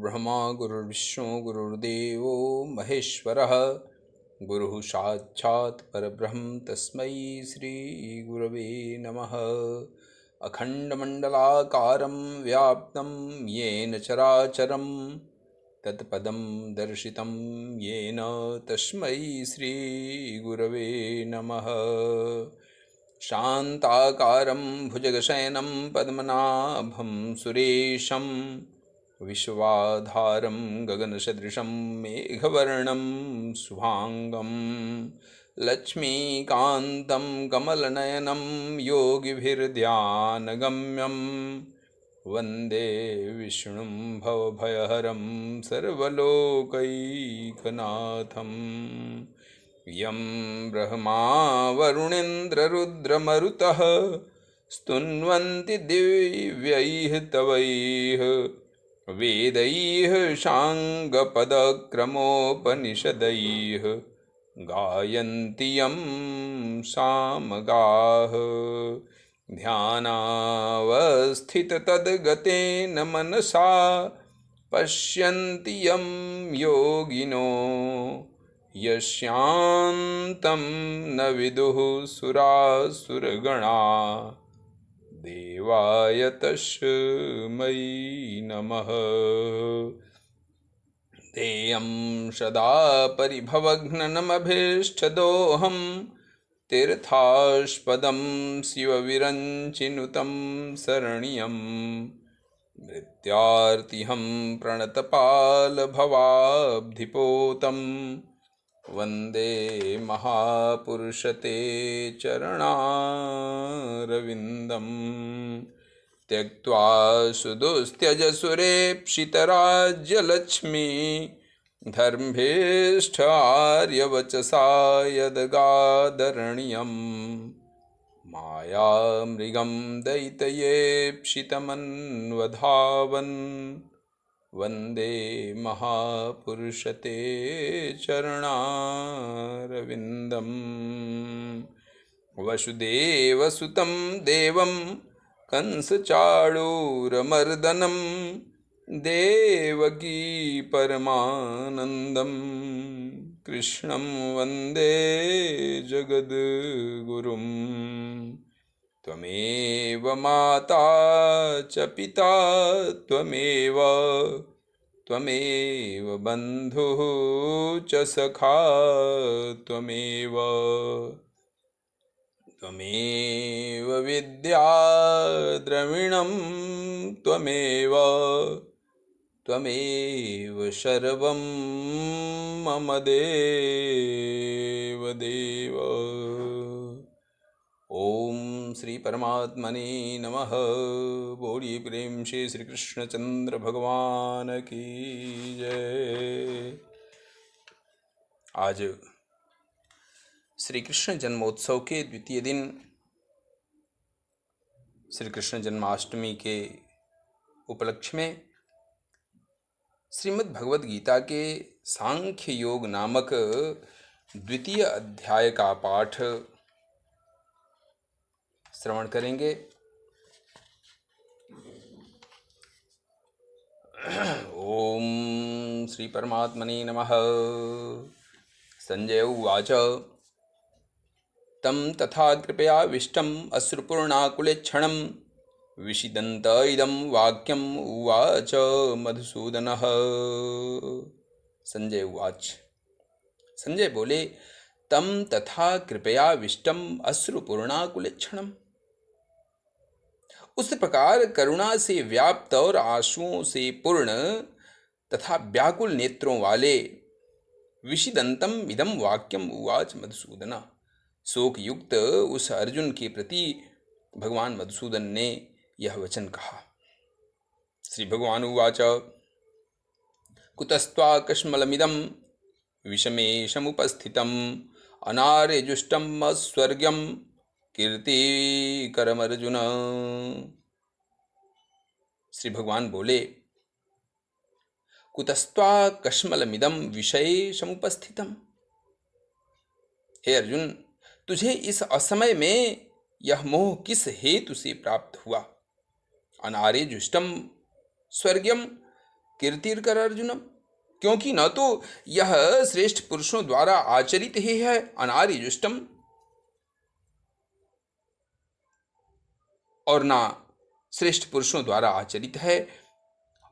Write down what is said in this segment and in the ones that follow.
गुरुर्ब्रह्मा गुरुर्विष्णु गुरुर्देवो महेश्वरः गुरुः साक्षात् परब्रह्म तस्मै श्रीगुरवे नमः। अखण्डमण्डलाकारं व्याप्तं येन चराचरं तत्पदं दर्शितं येन तस्मै श्रीगुरवे नमः। शान्ताकारं भुजगशयनं पद्मनाभं सुरेशं विश्वाधारं गगनसदृशं मेघवर्णं शुभांगं लक्ष्मीकान्तं कमलनयनं योगिभिर्ध्यानगम्यं वन्दे विष्णुं भवभयहरं सर्वलोकैकनाथम्। यं ब्रह्मा वरुणेन्द्ररुद्रमरुतः स्तुन्वन्ति दिव्यैः तवैः वेदैः साङ्गपदक्रमोपनिषदैः गायन्ति यं सामगाः। ध्यानावस्थिततद्गतेन मनसा पश्यन्ति यं योगिनो यस्यान्तं न विदुः सुरासुरगणा देवाय तस्मै नमः। तेयं सदा परिभवघ्नमभीष्टदोहं तीर्थास्पदं शिवविरञ्चिनुतं शरण्यं मृत्यार्तिहं प्रणतपालभवाब्धिपोतं वन्दे महापुरुषते चरणारविन्दं। त्यक्त्वा सुदुस्त्यजसुरेप्सितराज्यलक्ष्मी धर्म्भेष्ठ आर्यवचसा यद्गादरण्यं मायामृगं दैत्ययेप्सितमन्वधावन् वन्दे महापुरुषते चरणारविन्दं। वसुदेवसुतं देवं कंसचाणूरमर्दनं देवकी परमानन्दं कृष्णं वन्दे जगद्गुरुं। त्वमेव माता च पिता त्वमेव बन्धुः च सखा त्वमेव विद्या द्रविणं त्वमेव सर्वं मम देव। ओम श्री परमात्मने नमः। बोलिए प्रेम से श्री कृष्णचंद्र भगवान की जय। आज श्री कृष्ण जन्मोत्सव के द्वितीय दिन श्री कृष्ण जन्माष्टमी के उपलक्ष्य में श्रीमद् भगवद गीता के सांख्य योग नामक द्वितीय अध्याय का पाठ श्रवण करेंगे। ओम श्री परमात्मने नमः। संजय उवाच तं तथा कृपयाविष्टम् अश्रुपूर्णाकुलेक्षणं विषीदन्त इदं वाक्यम् उवाच मधुसूदनः। संजय उवाच, संजय बोले, तम तथा कृपयाविष्टम् अश्रुपूर्णाकुलेक्षणम्, उस प्रकार करुणा से व्याप्त और आंसुओं से पूर्ण तथा व्याकुल नेत्रों वाले विषीदंतम इदम वाक्यम उवाच मधुसूदन, शोक युक्त उस अर्जुन के प्रति भगवान मधुसूदन ने यह वचन कहा। श्री भगवान उवाच कुतस्त्वाकस्मलमिदं विषमेशमुपस्थितम् अनार्यजुष्टम् स्वर्ग्यं कीर्तिकरमर्जुन। श्री भगवान बोले, कुतस्त्वाकस्मलमिदं विषयेशमुपस्थितम्, हे अर्जुन, तुझे इस असमय में यह मोह किस हेतु से प्राप्त हुआ? अनार्यजुष्टम स्वर्ग्यम कीर्तिर्कर अर्जुनम, क्योंकि न तो यह श्रेष्ठ पुरुषों द्वारा आचरित ही है अनार्यजुष्टम, और ना श्रेष्ठ पुरुषों द्वारा आचरित है,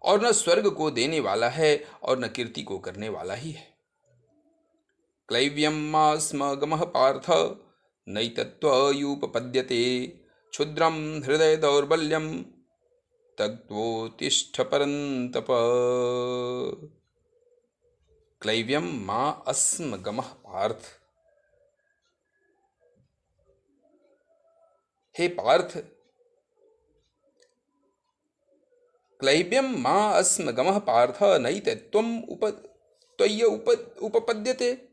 और न स्वर्ग को देने वाला है, और न कीर्ति को करने वाला ही है। क्लैव्यम मा स्म गमः पार्थ नैतत्त्वयुपपद्यते, क्षुद्रम हृदय दौर्बल्यम तत्वोत्तिष्ठ परन्तप। क्लैव्यम मा अस्म गमः पार्थ, हे पार्थ, क्लैब्यम मां अस्म गमः पार्थ नैतत्त्वम् त्वय्य उपपद्यते।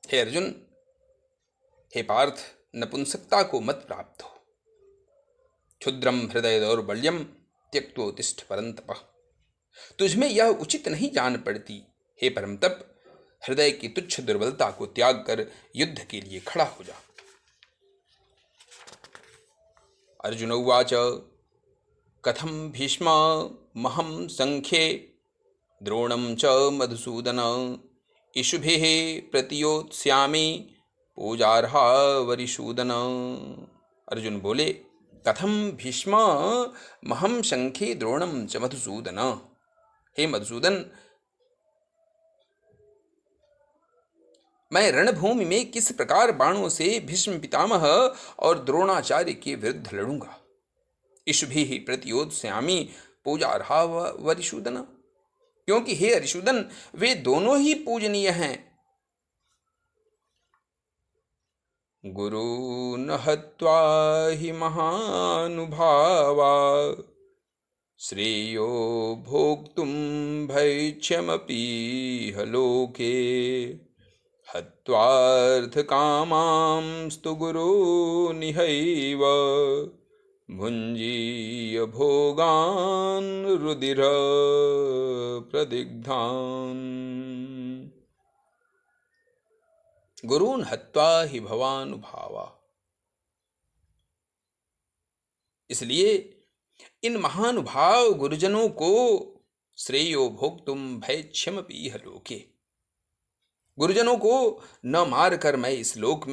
हे अर्जुन, हे पार्थ, नपुंसकता को मत प्राप्त हो। क्षुद्रम हृदय दौर्बल्यम त्यक्तोत्तिष्ठ परन्तप, तुझमें यह उचित नहीं जान पड़ती। हे परमतप, हृदय की तुच्छ दुर्बलता को त्याग कर युद्ध के लिए खड़ा हो जा। अर्जुन उवाच कथं भीष्ममहं संख्ये द्रोणं च मधुसूदन, इषुभिः प्रतियोत्स्यामि पूजार्हा वरिसूदन। अर्जुन बोले, कथं भीष्ममहं संख्ये द्रोणं च मधुसूदन, हे मधुसूदन, मैं रणभूमि में किस प्रकार बाणों से भीष्म पितामह और द्रोणाचार्य के विरुद्ध लड़ूंगा। इषुभिः प्रतियोत्स्यामि पूजार्हा वरिसूदन, क्योंकि हे अरिसूदन, वे दोनों ही पूजनीय हैं। गुरून् हत्वा हि महानुभावा, श्रेयो भोक्तुं भैक्ष्यमपीह लोके, हत्वार्थकामांस्तु गुरूनिहैव, भुञ्जीय भोगान् रुधिर प्रदिग्धान्। गुरून् हत्वा हि भवानुभावा, इसलिए इन महानुभाव गुरुजनों को श्रेयो भोक्तुम भैक्ष्यमपीह लोके, गुरुजनों को न मारकर मैं इस लोक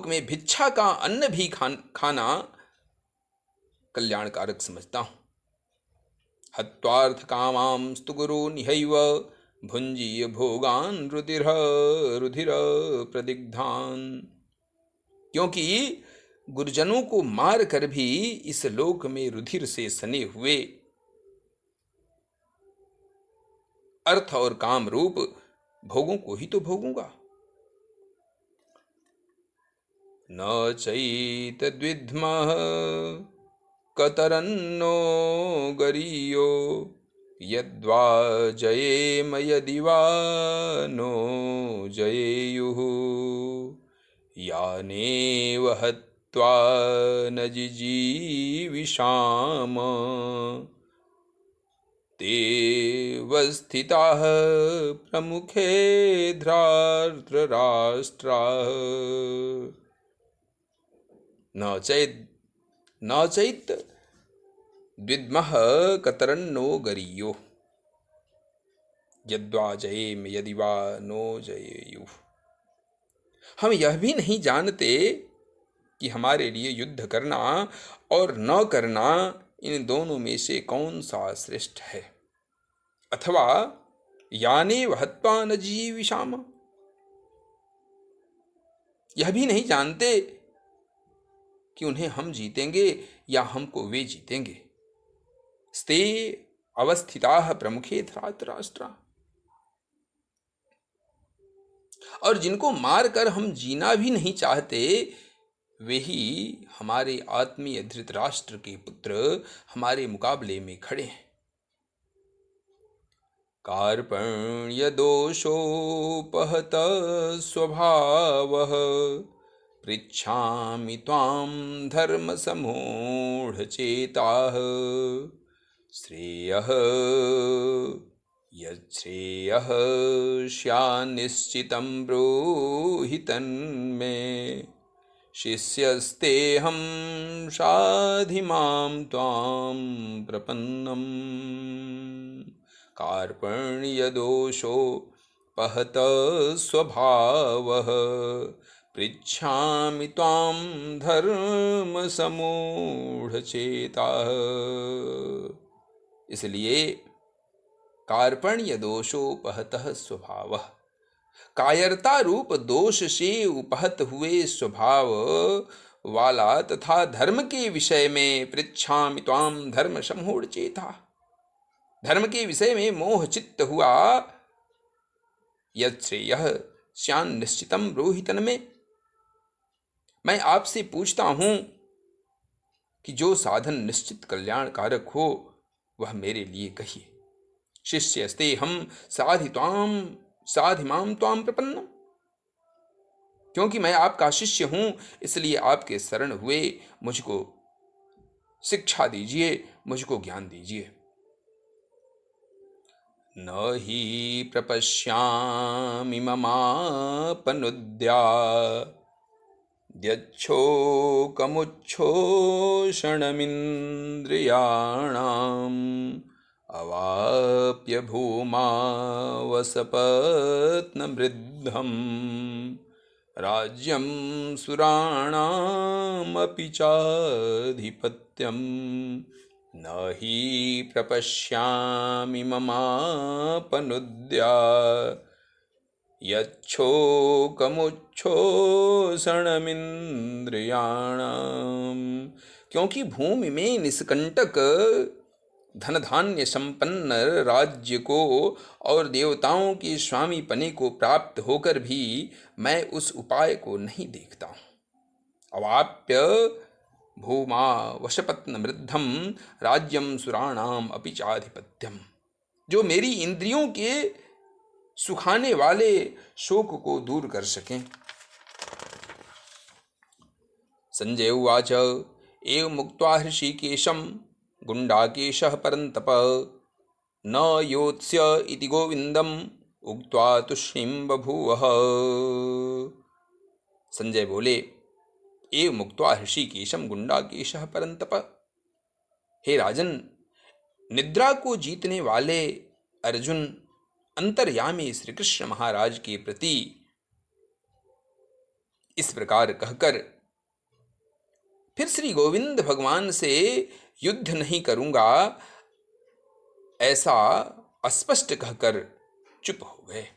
में भिक्षा का अन्न भी खाना कल्याणकारक समझता हूं। हत्वार्थ कामांस्तु गुरूनिहैव, भुञ्जीय भोगान् रुधिर प्रदिग्धान्, क्योंकि गुरुजनों को मार कर भी इस लोक में रुधिर से सने हुए अर्थ और काम रूप भोगों को ही तो भोगूंगा। न चैतद्विद्मः कतरन्नो गरीयो, यद्वा जयेम यदि वा नो जयेयुः, यानेव हत्वा न जिजीविषाम, ते वस्थिताः प्रमुखे धृतराष्ट्राः। न चैत द्विद्मः कतरन्नो गरीयो, यद्वा जयेम यदि वा नो जयेयुः। हम यह भी नहीं जानते कि हमारे लिए युद्ध करना और न करना, इन दोनों में से कौन सा श्रेष्ठ है। अथवा यानेव हत्वा न जीविषाम, यह भी नहीं जानते कि उन्हें हम जीतेंगे या हमको वे जीतेंगे। स्ते अवस्थिताः प्रमुखे धृतराष्ट्रा, और जिनको मारकर हम जीना भी नहीं चाहते, वे ही हमारे आत्मीय धृतराष्ट्र के पुत्र हमारे मुकाबले में खड़े हैं। कार्पण्य दोषोपहत स्वभावः, पृच्छामि त्वां धर्म समूढ़ चेताः, श्रेयः यच्छ्रेयः स्यान्निश्चितं ब्रूहि तन्मे, शिष्यस्तेऽहं शाधि मां त्वां प्रपन्नम् कार्पण्यदोषोपहतः स्वभावः पृच्छामि त्वां धर्मसम्मूढचेताः। इसलिए कार्पण्य दोषोपहतः स्वभावः, कायरता रूप दोष से उपहत हुए स्वभाव वाला तथा धर्म के विषय में पृच्छामि त्वां धर्म समूढ़ चेता, धर्म के विषय में मोह चित्त हुआ यच्छ्रेयः स्यान् निश्चितं ब्रूहि तन्मे। मैं आपसे पूछता हूं कि जो साधन निश्चित कल्याणकारक हो वह मेरे लिए कहिए। शिष्यस्ते हम साधि माम त्वाम प्रपन्नम, क्योंकि मैं आपका शिष्य हूं इसलिए आपके शरण हुए मुझको शिक्षा दीजिए, मुझको ज्ञान दीजिए। न हि प्रपश्यामि ममापनुद्याद्यच्छोकमुच्छोषणमिन्द्रियाणाम् अवाप्य भूमावसपत्नवृद्धं राज्यं सुराणामपि चाधिपत्यम्। न हि प्रपश्यामि ममापनुद्याद्यच्छोकमुच्छोषणमिन्द्रियाणाम्, क्योंकि भूमि में निष्कंटक धन धान्य संपन्न राज्य को और देवताओं के स्वामी पने को प्राप्त होकर भी मैं उस उपाय को नहीं देखता हूँ। अवाप्य भूमा वशपत्न वृद्धम राज्यम सुराणाम अपि चाधिपत्यम, जो मेरी इंद्रियों के सुखाने वाले शोक को दूर कर सकें। संजय उवाच एवं मुक्त्वा हृषीकेशं गुंडाकेशः परन्तप न योत्स्य इति गोविंदम उक्त्वा तुष्णीं बभूवः। संजय बोले, एवं मुक्त्वा हृषीकेशं गुंडाकेशः परन्तप, हे राजन, निद्रा को जीतने वाले अर्जुन अंतर्यामी श्री कृष्ण महाराज के प्रति इस प्रकार कहकर फिर श्री गोविंद भगवान से युद्ध नहीं करूंगा ऐसा अस्पष्ट कहकर चुप हो गए।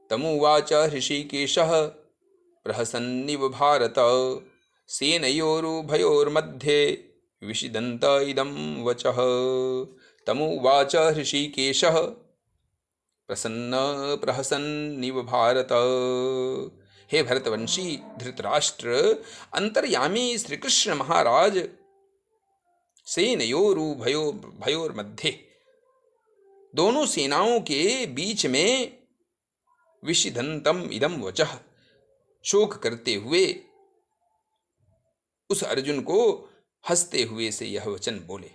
तमुवाच हृषीकेशः प्रहसन्निव भारत सेनयोरुभयोर्मध्ये विषिदन्त इदं वचः। तमुवाच हृषीकेशः प्रहसन्निव भारत, हे भरतवंशी धृतराष्ट्र, अंतर्यामी श्री कृष्ण महाराज सेनयोरुभयोर मध्य, दोनों सेनाओं के बीच में विषिदंतम इदम वचः, शोक करते हुए उस अर्जुन को हंसते हुए से यह वचन बोले।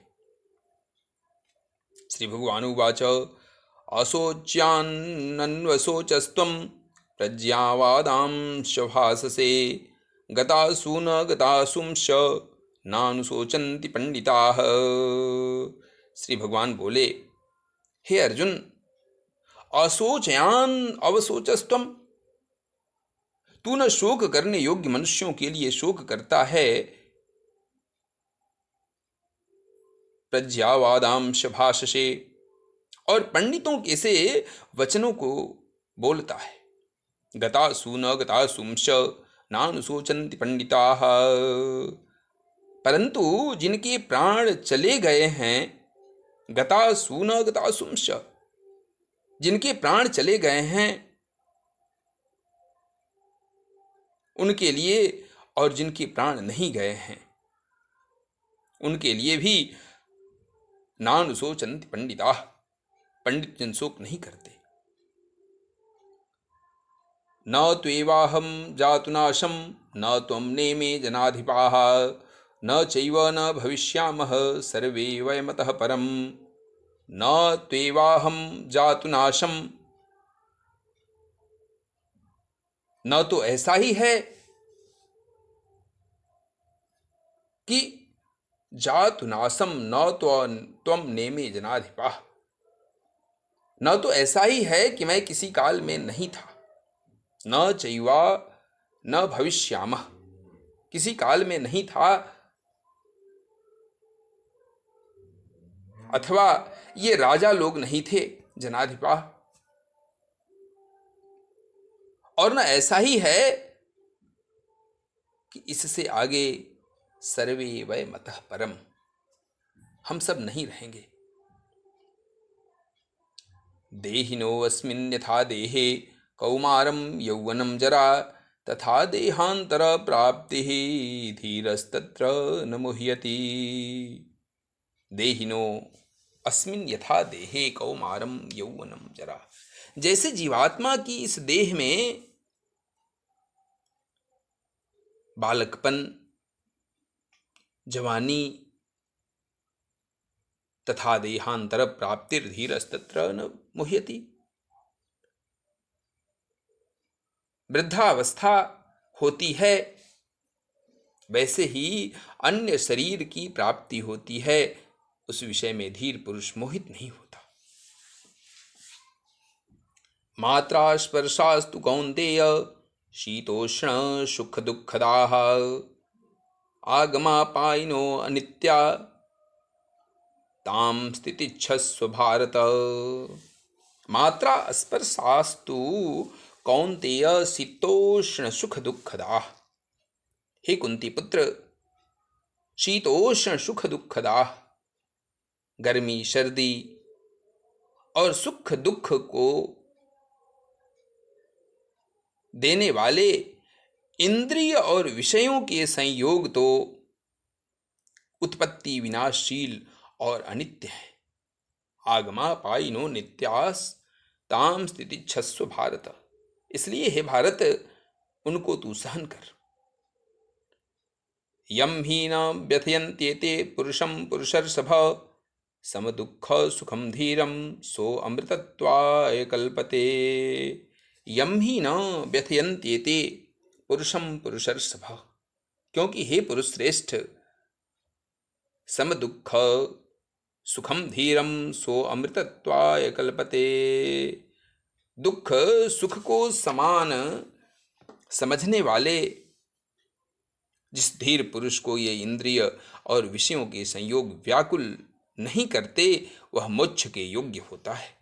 श्री भगवान उवाच असोच्यान्नन्वसोचस्त्वं प्रज्ञावादांश्च भाससे गतासु न गतासुंश्च नानुशोचन्ति पंडिताः। श्री भगवान बोले, हे अर्जुन, असोचयान अवसोचस्त्वम, तू न शोक करने योग्य मनुष्यों के लिए शोक करता है, प्रज्ञावादांश भाषसे, और पंडितों के से वचनों को बोलता है। गतासु न गतासुंश्च नानुशोचन्ति पंडिताः, परंतु जिनके प्राण चले गए हैं, गतासु न गतासुंश्च, जिनके प्राण चले गए हैं उनके लिए, और जिनके प्राण नहीं गए हैं उनके लिए भी नानुशोचन्ति पंडिताः, पंडित जन शोक नहीं करते। न त्वेवाहं जातुनाशं न त्वं नेमे जनाधिपाः न चैव न भविष्यामः सर्वे वयमतः परम्। न त्वेवाहं जातुनाशं, न तो ऐसा ही है कि जातु नासम न तो त्वम नेमे जनाधिपा। न तो ऐसा ही है कि मैं किसी काल में नहीं था, न चैवा न भविष्यामः, किसी काल में नहीं था, अथवा ये राजा लोग नहीं थे जनाधिपा, और न ऐसा ही है कि इससे आगे सर्वे वै मतः परम, हम सब नहीं रहेंगे। देहिनोऽस्मिन् यथा देहे कौमारं यौवनं जरा तथा देहांतर प्राप्तिः धीरस्तत्र न मुह्यति। देहिनो अस्मिन् यथा देहे कौमारं यौवनं जरा, जैसे जीवात्मा की इस देह में बालकपन, जवानी तथा देहांतर प्राप्तिर्धीरस्तत्र न मुह्यति, वृद्धावस्था होती है, वैसे ही अन्य शरीर की प्राप्ति होती है, उस विषय में धीर पुरुष मोहित नहीं होता। मात्रा स्पर्शास्तु कौन्तेय शीतोष्ण सुख दुःखदाः आगमापायिनो अनित्या तां स्थितिच्छस्व भारत। मात्रा स्पर्शास्तु कौन्तेय शीतोष्ण सुख दुःखदाः, हे कुंती पुत्र, शीतोष्ण सुख दुःखदाः, गर्मी सर्दी और सुख दुख को देने वाले इंद्रिय और विषयों के संयोग तो उत्पत्ति विनाशशील और अनित्य है। आगमा पाइनो नित्यास ताम स्थिति छस्व भारत, इसलिए हे भारत उनको तू सहन कर। यम ही न व्यथयन्त्येते पुरुषम पुरुषर्षभ सम दुख सुखम धीरम सो अमृतत्वाय कल्पते। यम ही न व्यथयन्त्येते पुरुषम पुरुषर्षभ, क्योंकि हे पुरुष श्रेष्ठ, सम दुख सुखम धीरम सो अमृतत्वाय कल्पते, दुख सुख को समान समझने वाले जिस धीर पुरुष को ये इंद्रिय और विषयों के संयोग व्याकुल नहीं करते, वह मोक्ष के योग्य होता है।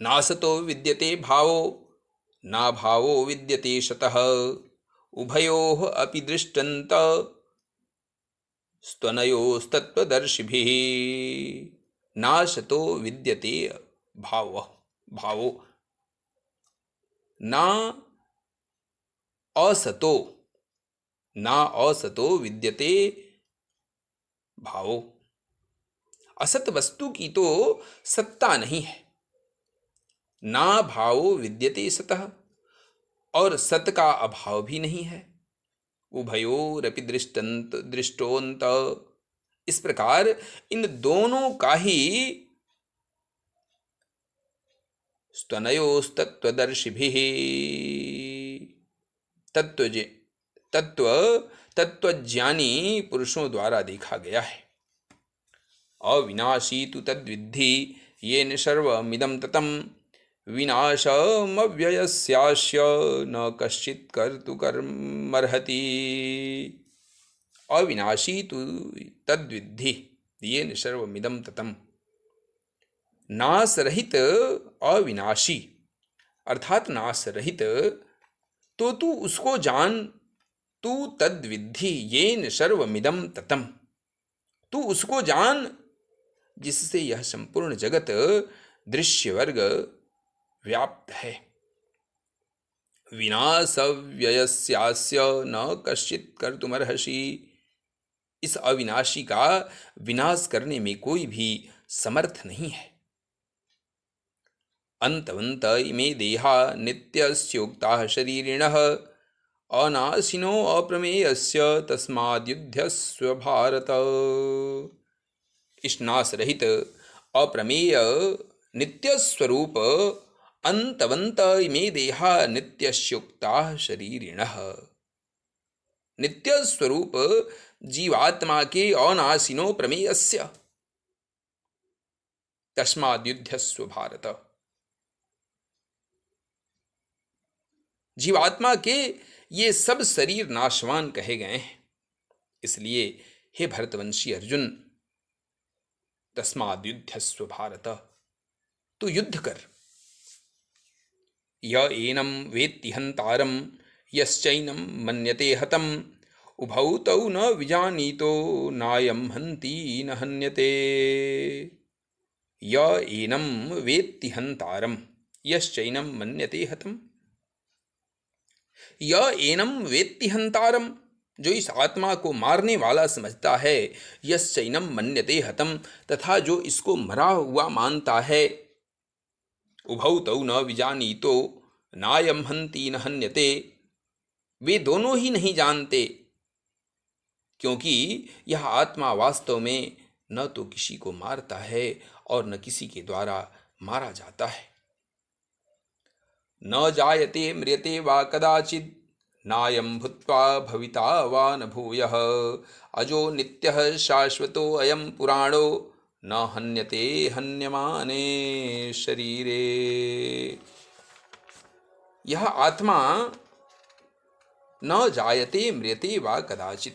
नासतो विद्यते भावो ना भावो विद्यते शतः उभयोः अपि दृष्टन्त स्तनयोस्तत्त्वदर्शिभिः। नासतो विद्यते भावो ना असतो विद्यते भावो, असत वस्तु की तो सत्ता नहीं है। ना भावो विद्यते सतः, और सत का अभाव भी नहीं है। उभयोरपि दृष्टोंत, इस प्रकार इन दोनों का ही स्तनयोस्तत्त्वदर्शिभिः तत्वज्ञानी पुरुषों द्वारा देखा गया है। अविनाशी तु तद्विद्धि येन सर्वमिदं ततं विनाशमव्ययस्यास्य न कश्चित् कर्तुकर्मर्हति। अविनाशी तु तद्विद्धि येन सर्वमिदं ततं, नाश रहित अविनाशी अर्थात नाश रहित, तो तू उसको जान, तू तद्विद्धि येन सर्वमिदं ततं, तू उसको जान जिससे यह संपूर्ण जगत दृश्य वर्ग व्याप्त है। विनाशव्ययस्यास्य न कश्चित् कर्तुमर्हसि, इस अविनाशी का विनाश करने में कोई भी समर्थ नहीं है। अंतवंत इमे देहा नित्यस्योक्ताः शरीरिणः अनाशिनो अप्रमेयस्य तस्माद्युध्यस्व भारत। इस नाश रहित अप्रमेय नित्य स्वरूप अंतवंत इमे देहा नित्यस्योक्ताः शरीरिणः, नित्य स्वरूप जीवात्मा के अनाशिनो प्रमेयस्य तस्माद्युध्यस्व भारत। जीवात्मा के ये सब शरीर नाशवान कहे गए हैं, इसलिए हे भरतवंशी अर्जुन, तस्माद्युध्यस्व भारत, तू युद्ध कर। य एनं वेत्ति हन्तारं यश्चैनं मन्यते हतम् उभौ तौ न विजानीतो नायं हन्ति न हन्यते। य एनं वेत्ति हन्तारं यश्चैनं मन्यते हतम्। य एनं वेत्ति हन्तारम, जो इस आत्मा को मारने वाला समझता है, यश्चैनं मन्यते हतम, तथा जो इसको मरा हुआ मानता है, उभौ तौ न विजानीतो नायं हन्ति न हन्यते, वे दोनों ही नहीं जानते, क्योंकि यह आत्मा वास्तव में न तो किसी को मारता है और न किसी के द्वारा मारा जाता है। न जायते म्रियते वा कदाचित् नायं भूत्वा भविता वा न भूयः अजो नित्यः शाश्वतो अयं पुराणो न हन्यते हन्यमाने शरीरे। यह आत्मा न जायते म्रियते वा कदाचित्,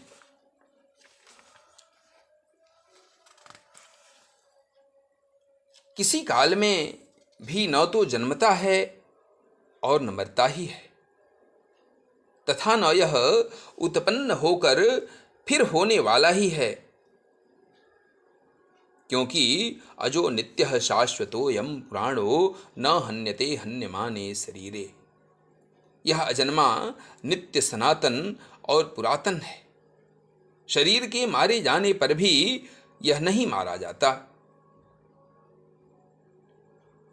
किसी काल में भी न तो जन्मता है और न मरता ही है, तथा न यह उत्पन्न होकर फिर होने वाला ही है, क्योंकि अजो नित्यः शाश्वतोऽयं पुराणो न हन्यते हन्यमाने शरीरे। यह अजन्मा, नित्य, सनातन और पुरातन है। शरीर के मारे जाने पर भी यह नहीं मारा जाता।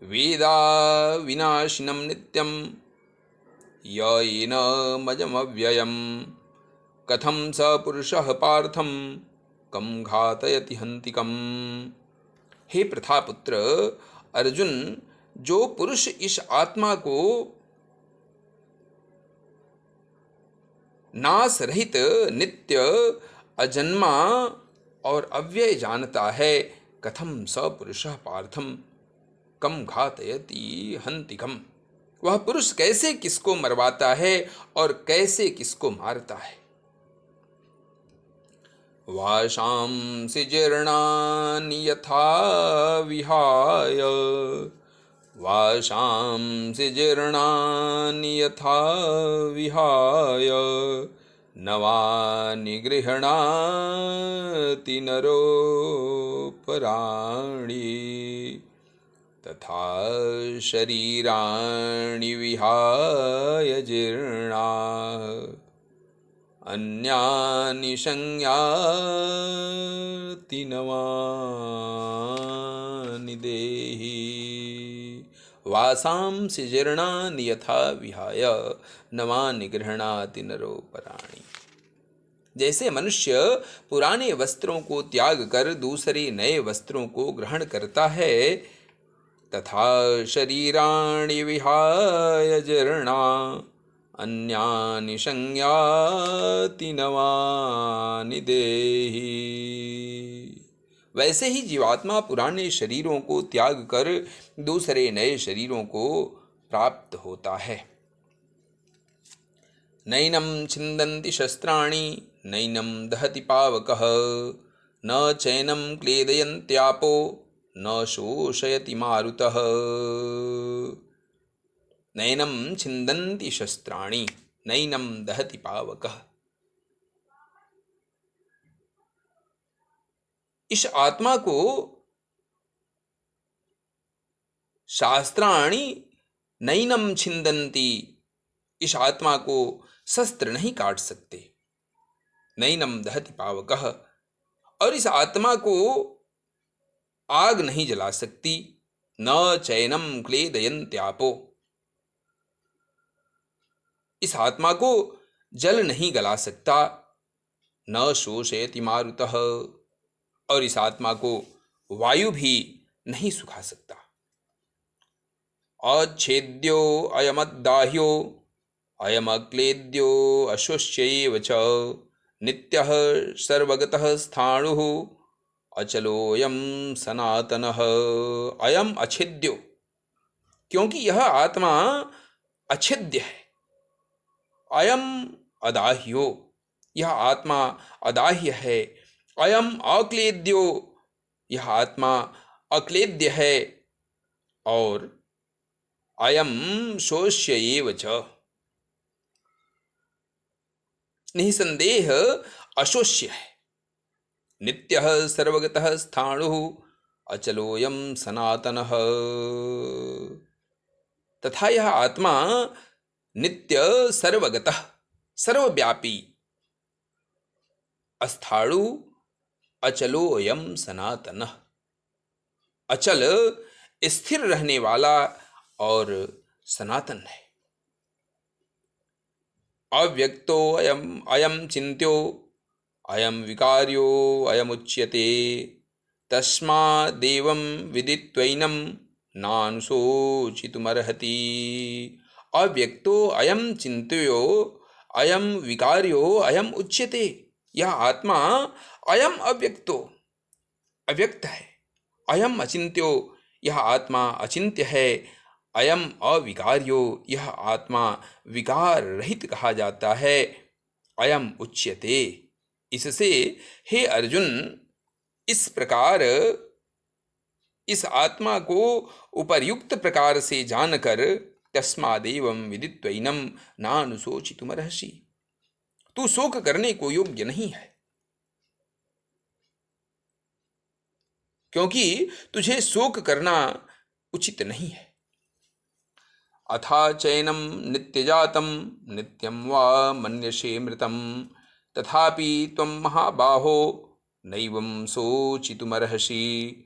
वेदा विनाशिनं नित्यं येनमजमव्ययम् कथं स पुरुषः पार्थं कं घातयति हन्तिकम्। हे प्रथापुत्र अर्जुन, जो पुरुष इस आत्मा को नाश रहित, नित्य, अजन्मा और अव्यय जानता है, कथम स पुरुषः पार्थम कम घातयति हन्तिकम्, वह पुरुष कैसे किसको मरवाता है और कैसे किसको मारता है। वाशांसि जीर्णानि यथा विहाय, वाशांसि जीर्णानि यथा विहाय नवानि गृह्णाति नरोपराणि तथा शरीराणि विहाय जीर्णा अन्यानि संयाति नवानि देहि। वासांसि जीर्णानि यथा विहाय नवानि गृह्णाति नरोपराणि। जैसे मनुष्य पुराने वस्त्रों को त्याग कर दूसरे नए वस्त्रों को ग्रहण करता है, तथा शरीराणि विहाय जीर्णा अन्यानि संयाति नवानि देहि। वैसे ही जीवात्मा पुराने शरीरों को त्याग कर दूसरे नए शरीरों को प्राप्त होता है। नैनं छिन्दन्ति शस्त्राणि नैनं दहति पावकः न चैनं क्लेदयन्त्यापो न शोषयति मारुतः। नैनं छिन्दन्ति शस्त्राणि नैनं दहति पावकः। इस आत्मा को शास्त्राणि नैनं छिन्दन्ति, इस आत्मा को शस्त्र नहीं काट सकते। नैनं दहति पावकः, और इस आत्मा को आग नहीं जला सकती। न चैनं क्लेदयन्त्यापो, इस आत्मा को जल नहीं गला सकता। न शोषयति मारुतः, और इस आत्मा को वायु भी नहीं सुखा सकता। अच्छेद्यो अयमद्दाह्यो अयमक्लेद्यो अशोष्यैव च नित्यः सर्वगतः स्थाणुः अचलोऽयं सनातनः। अयम अछेद्यो, क्योंकि यह आत्मा अछेद्य है। अयम अदाह्यो, यह आत्मा अदाह्य है। अयम अक्लेद्यो, यह आत्मा अक्लेद्य है। और अयम शोष्य एव च, निसंदेह अशोष्य है। नित्यः सर्वगतः स्थाणुः अचलोऽयं सनातनः। तथा यह आत्मा नित्य सर्वगतः, सर्वव्यापी, अस्थाणु अचलोऽयं सनातनः, अचल स्थिर रहने वाला और सनातन है। अव्यक्तो अयम अयम चिन्त्यो अयम विकार्यो अयमुच्यते तस्मादेवं विदित्वैनं नानुशोचितुमर्हति। अव्यक्तो अयम चिन्त्यो अयम विकार्यो अयम उच्यते, यह आत्मा अयम अव्यक्तो अव्यक्त है। अयम अचिन्त्यो, यह आत्मा अचिन्त्य है। अयम अविकार्यो, यह आत्मा विकार रहित कहा जाता है। अयम उच्यते, इससे हे अर्जुन, इस प्रकार इस आत्मा को उपर्युक्त प्रकार से जानकर तस्मादेवं विदित्वैनं नानुशोचितुमर्हसि, तू शोक करने को योग्य नहीं है, क्योंकि तुझे शोक करना उचित नहीं है। अथा चैनम नित्यजातं नित्यं वा मन्यसे मृतं तथापि त्वं महाबाहो नैवं शोचितुमर्हसि।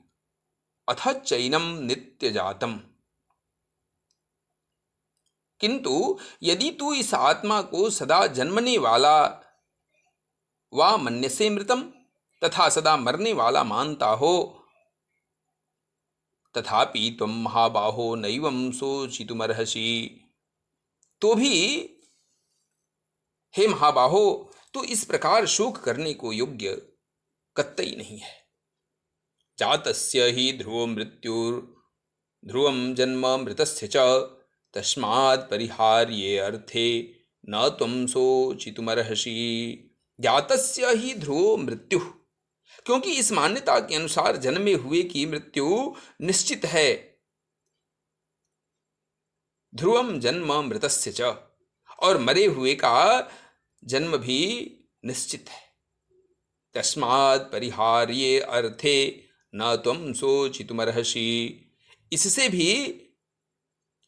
अथ चैनम नित्यजातं, किंतु यदि तू इस आत्मा को सदा जन्मने वाला वा मन्यसे मृतम, तथा सदा मरने वाला मानता हो, तथापि त्वं महाबाहो नैवं शोचितुमर्हसि, तो भी हे महाबाहो, तो इस प्रकार शोक करने को योग्य कतई नहीं है। जातस्य हि ध्रुवो मृत्युर् ध्रुवं जन्म मृतस्य च तस्मात् परिहार्ये अर्थे न त्वं शोचितुमर्हसि। जातस्य हि ध्रुवो मृत्युः, क्योंकि इस मान्यता के अनुसार जन्मे हुए की मृत्यु निश्चित है। ध्रुवम जन्म मृतस्य च, और मरे हुए का जन्म भी निश्चित है। तस्मात् परिहार्ये अर्थे न त्वं शोचितुमर्हसि, इससे भी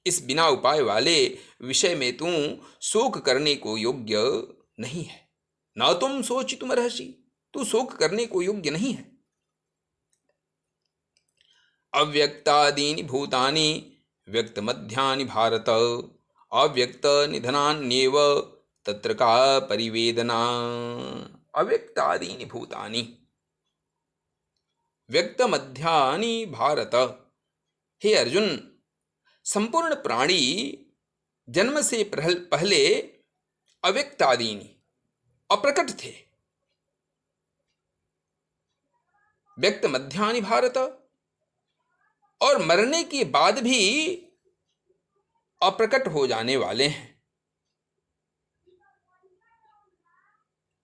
इस बिना उपाय वाले विषय में तू शोक करने को योग्य नहीं है। न त्वं शोचितुमर्हसि, तू शोक करने को योग्य नहीं है। अव्यक्तादीनि भूतानि व्यक्तमध्यानि भारत अव्यक्त निधनान्येव तत्र का परिवेदना। अव्यक्तादीनि भूतानि व्यक्तमध्यानि भारत, हे अर्जुन, संपूर्ण प्राणी जन्म से पहले अव्यक्तादीनि अप्रकट थे। व्यक्त मध्यानि भारत, और मरने के बाद भी अप्रकट हो जाने वाले हैं।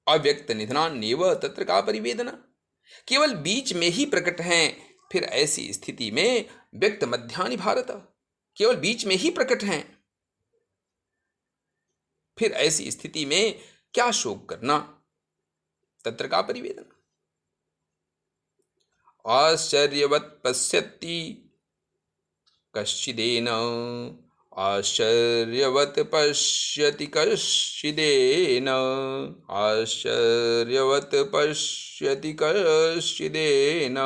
अव्यक्त निधनान्येव तत्र का परिवेदना, केवल बीच में ही प्रकट हैं। फिर ऐसी स्थिति में व्यक्त मध्यानि भारत, केवल बीच में ही प्रकट हैं, फिर ऐसी स्थिति में क्या शोक करना। तत्र का परिवेदना। आश्चर्यवत् पश्यति कश्चिदेन आश्चर्यवत् पश्यति कश्चिदेन आश्चर्यवत् पश्यति कश्चिदेन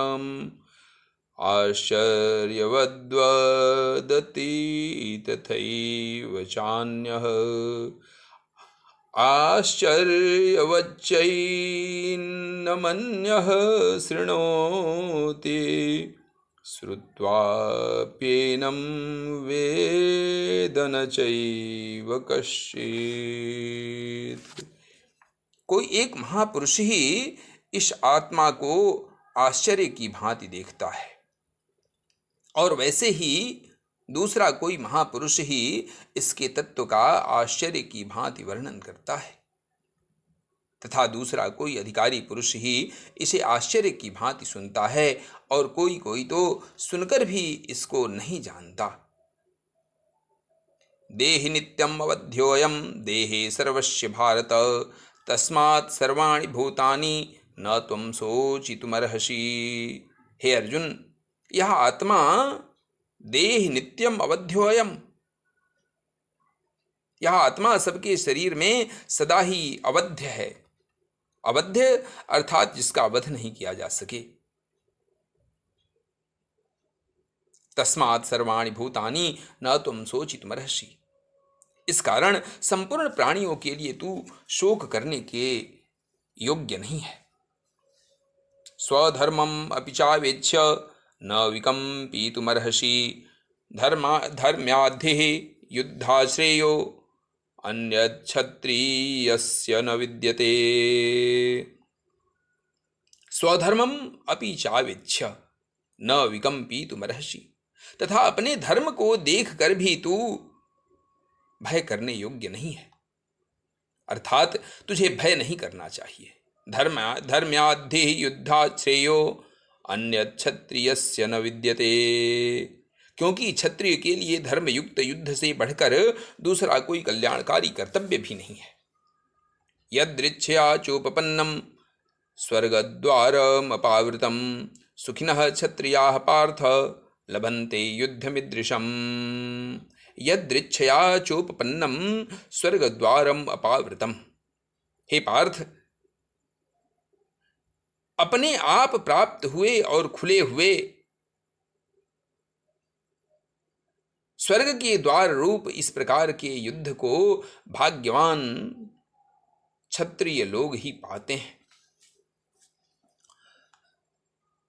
आश्चर्यवद्वदति तथैव चान्यः आश्चर्यवच्चैनमन्यः शृणोति श्रुत्वाप्येनं वेद न चैव कश्चित्। कोई एक महापुरुष ही इस आत्मा को आश्चर्य की भांति देखता है, और वैसे ही दूसरा कोई महापुरुष ही इसके तत्व का आश्चर्य की भांति वर्णन करता है, तथा दूसरा कोई अधिकारी पुरुष ही इसे आश्चर्य की भांति सुनता है, और कोई कोई तो सुनकर भी इसको नहीं जानता। देहि नित्यम अवध्योयम देहे सर्वस्य भारत, तस्मात् सर्वाणि भूतानि न त्वं शोचितुमर्हसि। हे अर्जुन, यह आत्मा देहि नित्यम अवध्योयम, यह आत्मा सबके शरीर में सदा ही अवध्य है। अवध्य अर्थात जिसका वध नहीं किया जा सके। तस्मात् सर्वाणि भूतानि न त्वं शोचितुमर्हसि, इस कारण संपूर्ण प्राणियों के लिए तू शोक करने के योग्य नहीं है। स्वधर्मम अपि चावेक्ष्य न विकम्पितुमर्हसि, धर्म्याद्धिः युद्धाश्रेयो अन्यच्छत्रियस्य न विद्यते। स्वधर्मम अपि चावेक्ष्य न विकम्पितुमर्हसि, तथा अपने धर्म को देख कर भी तू भय करने योग्य नहीं है, अर्थात तुझे भय नहीं करना चाहिए। धर्म्याद्धिः युद्धाश्रेयो अन्यच्छत्रियस्य न विद्यते, क्योंकि क्षत्रिय के लिए धर्मयुक्त युद्ध से बढ़कर दूसरा कोई कल्याणकारी कर्तव्य भी नहीं है। यदृच्छया चोपपन्नम स्वर्गद्वारमपावृतम, सुखिनः क्षत्रियाः पार्थ लभन्ते युद्धमिदृशम्। यदृच्छया चोपपन्नम स्वर्गद्वारम अपावृतम, हे पार्थ, अपने आप प्राप्त हुए और खुले हुए स्वर्ग के द्वार रूप इस प्रकार के युद्ध को भाग्यवान क्षत्रिय लोग ही पाते हैं।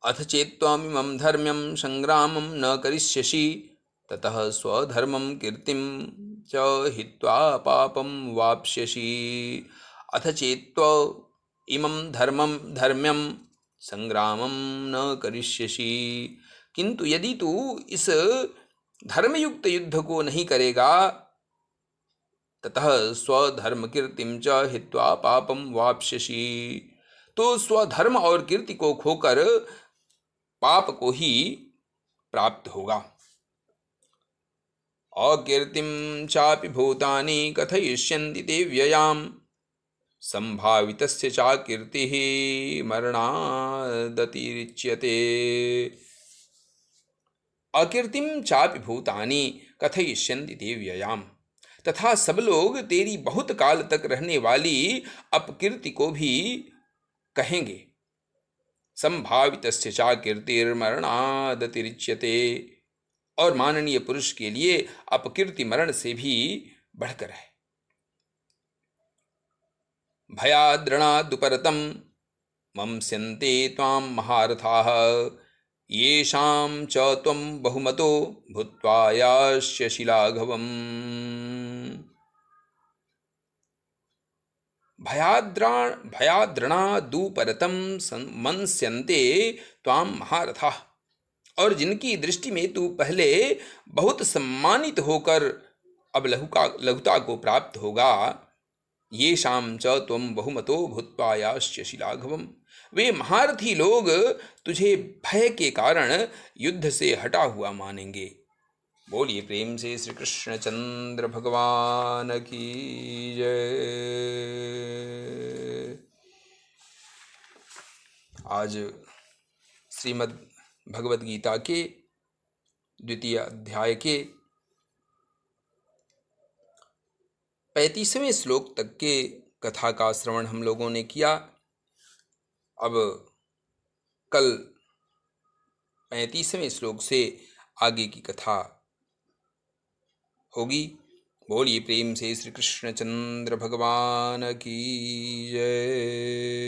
अथ चेत्त्वमिमं धर्म्यं संग्रामं न करिष्यसि, ततः स्वधर्मं कीर्तिं च हित्वा पापं वाप्स्यसि। अथ चेत्त्वमिमं धर्म्यं संग्रामं न करिष्यसि, किंतु यदि तू इस धर्मयुक्त युद्ध को नहीं करेगा, ततः स्वधर्म कीर्तिं च हित्वा पापं वाप्स्यसि, तो स्वधर्म और कीर्ति को खोकर पाप को ही प्राप्त होगा। अकीर्तिं चापि भूतानि कथयिष्यन्ति ते व्ययाम्, संभावितस्य चाकीर्तिः मरणादतिरिच्यते। अकीर्तिं चापि भूतानि कथयिष्यन्ति ते व्ययाम्, तथा सब लोग तेरी बहुत काल तक रहने वाली अपकीर्ति को भी कहेंगे। संभावितस्य चाकीर्तिर्मरणादतिरिच्यते, और माननीय पुरुष के लिए अपकीर्ति मरण से भी बढ़कर है। भयाद्रणादुपरतं मंस्यन्ते त्वां महारथाः, येषां च त्वं बहुमतो भूत्वा यास्यसि लाघवम्। भयाद्रणादुपरतं मंस्यन्ते त्वां महारथाः, और जिनकी दृष्टि में तू पहले बहुत सम्मानित होकर अब लघुता को प्राप्त होगा। ये शाम च त्वं बहुमतो भूत्वा यास्यसि लाघवम्, वे महारथी लोग तुझे भय के कारण युद्ध से हटा हुआ मानेंगे। बोलिए प्रेम से श्री कृष्ण चंद्र भगवान की जय। आज श्रीमद् भगवद गीता के द्वितीय अध्याय के 35वें श्लोक तक के कथा का श्रवण हम लोगों ने किया। अब कल 35वें श्लोक से आगे की कथा होगी। बोलिए प्रेम से श्री कृष्ण चंद्र भगवान की जय।